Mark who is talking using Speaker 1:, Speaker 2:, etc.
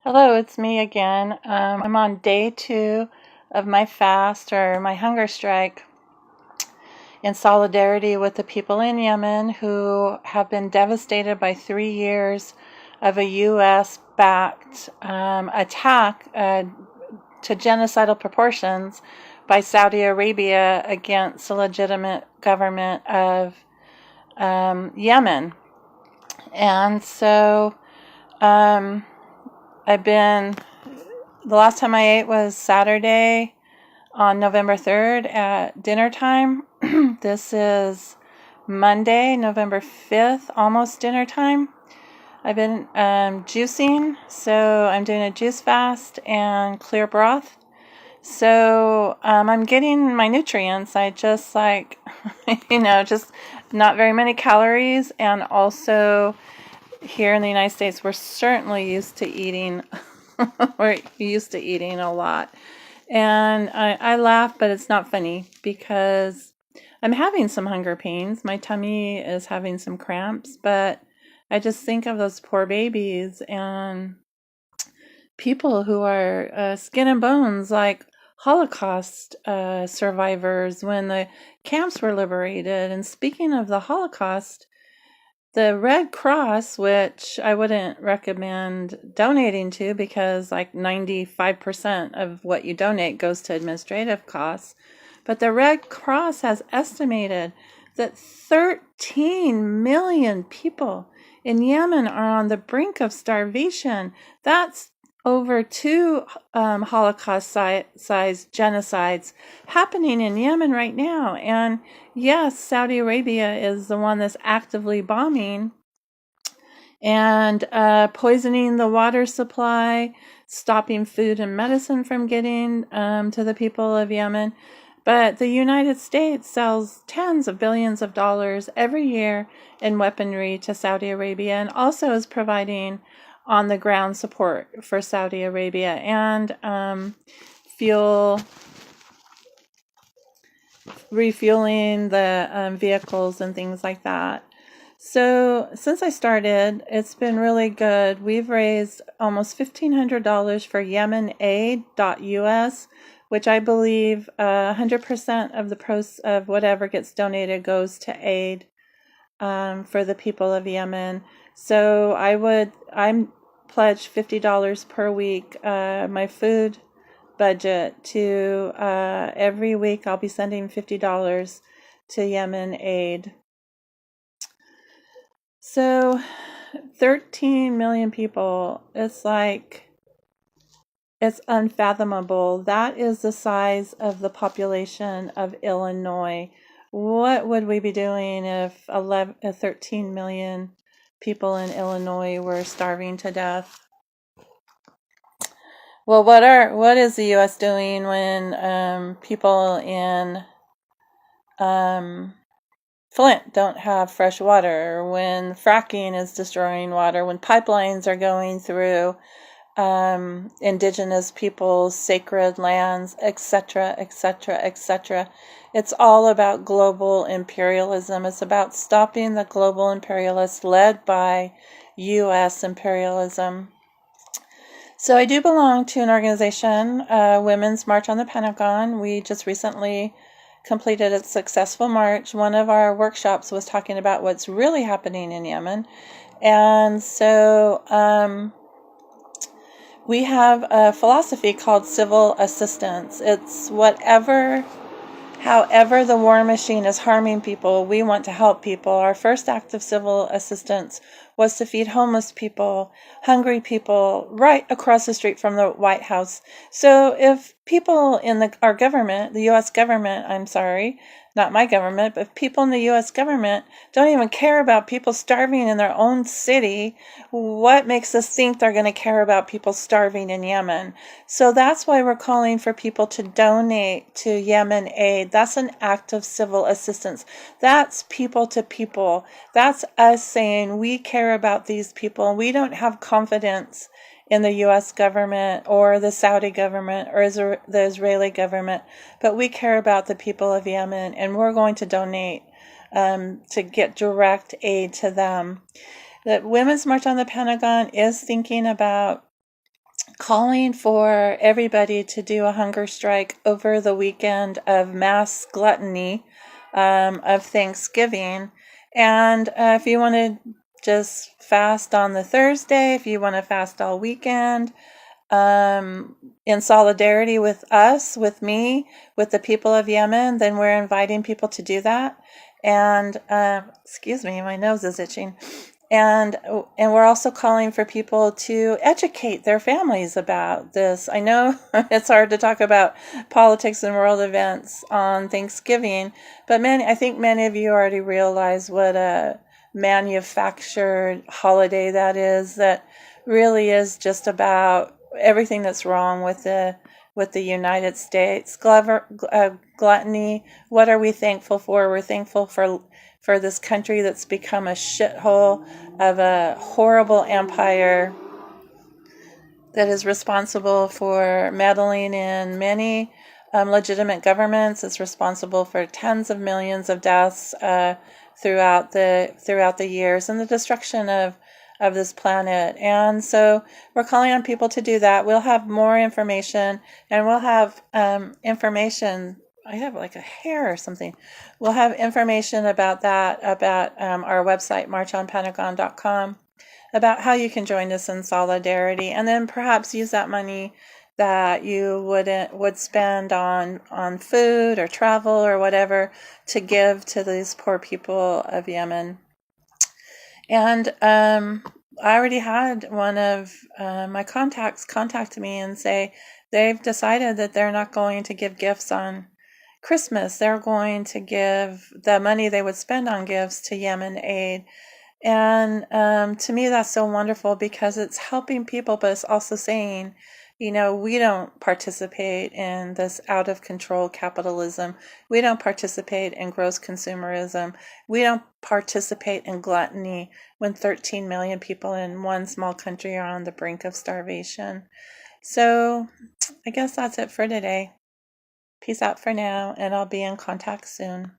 Speaker 1: Hello, it's me again. I'm on day 2 of my fast or my hunger strike in solidarity with the people in Yemen who have been devastated by 3 years of a U.S.-backed attack to genocidal proportions by Saudi Arabia against the legitimate government of Yemen. And so the last time I ate was Saturday on November 3rd at dinner time. This is Monday, November 5th, almost dinner time. I've been juicing, so I'm doing a juice fast and clear broth. So I'm getting my nutrients. I just just not very many calories, and also here in the United States, we're certainly used to eating. We're used to eating a lot. And I laugh, but it's not funny because I'm having some hunger pains. My tummy is having some cramps, but I just think of those poor babies and people who are skin and bones, like Holocaust survivors when the camps were liberated. And speaking of the Holocaust, the Red Cross, which I wouldn't recommend donating to because like 95% of what you donate goes to administrative costs, but the Red Cross has estimated that 13 million people in Yemen are on the brink of starvation. That's over 2 Holocaust-sized genocides happening in Yemen right now. And yes, Saudi Arabia is the one that's actively bombing and poisoning the water supply, stopping food and medicine from getting to the people of Yemen. But the United States sells tens of billions of dollars every year in weaponry to Saudi Arabia, and also is providing on-the-ground support for Saudi Arabia and refueling the vehicles and things like that. So since I started, it's been really good. We've raised almost $1,500 for Yemen Aid.us, which I believe 100% of of whatever gets donated goes to aid for the people of Yemen. So I'm pledged $50 per week, my food budget to every week I'll be sending $50 to Yemen Aid. So 13 million people, it's unfathomable. That is the size of the population of Illinois. What would we be doing if 13 million people in Illinois were starving to death? Well, what is the U.S. doing when people in Flint don't have fresh water, when fracking is destroying water, when pipelines are going through indigenous people's sacred lands, etc., etc., etc. It's all about global imperialism. It's about stopping the global imperialists led by U.S. imperialism. So I do belong to an organization, Women's March on the Pentagon. We just recently completed a successful march. One of our workshops was talking about what's really happening in Yemen. And so we have a philosophy called civil assistance. It's however the war machine is harming people, we want to help people. Our first act of civil assistance was to feed homeless people, hungry people, right across the street from the White House. So if people in our government, the U.S. government, I'm sorry, not my government, but people in the U.S. government don't even care about people starving in their own city, what makes us think they're going to care about people starving in Yemen? So that's why we're calling for people to donate to Yemen Aid. That's an act of civil assistance. That's people to people. That's us saying we care about these people. We don't have confidence in the U.S. government or the Saudi government or the Israeli government, but we care about the people of Yemen, and we're going to donate to get direct aid to them. The Women's March on the Pentagon is thinking about calling for everybody to do a hunger strike over the weekend of mass gluttony of Thanksgiving. And if you want to just fast on the Thursday, if you want to fast all weekend, in solidarity with us, with me, with the people of Yemen, then we're inviting people to do that. And excuse me, my nose is itching. And we're also calling for people to educate their families about this. I know it's hard to talk about politics and world events on Thanksgiving, but I think many of you already realize what a manufactured holiday that is. That really is just about everything that's wrong with the United States. Gluttony. What are we thankful for? We're thankful for this country that's become a shithole of a horrible empire that is responsible for meddling in many legitimate governments. It's responsible for tens of millions of deaths throughout the years and the destruction of this planet. And so we're calling on people to do that. We'll have more information, and we'll have information. I have like a hair or something. We'll have information about that, about our website, marchonpentagon.com, about how you can join us in solidarity, and then perhaps use that money that you would spend on food or travel or whatever to give to these poor people of Yemen. And I already had one of my contacts contact me and say they've decided that they're not going to give gifts on Christmas. They're going to give the money they would spend on gifts to Yemen Aid. And to me, that's so wonderful because it's helping people, but it's also saying, we don't participate in this out of control capitalism. We don't participate in gross consumerism. We don't participate in gluttony when 13 million people in one small country are on the brink of starvation. So I guess that's it for today. Peace out for now, and I'll be in contact soon.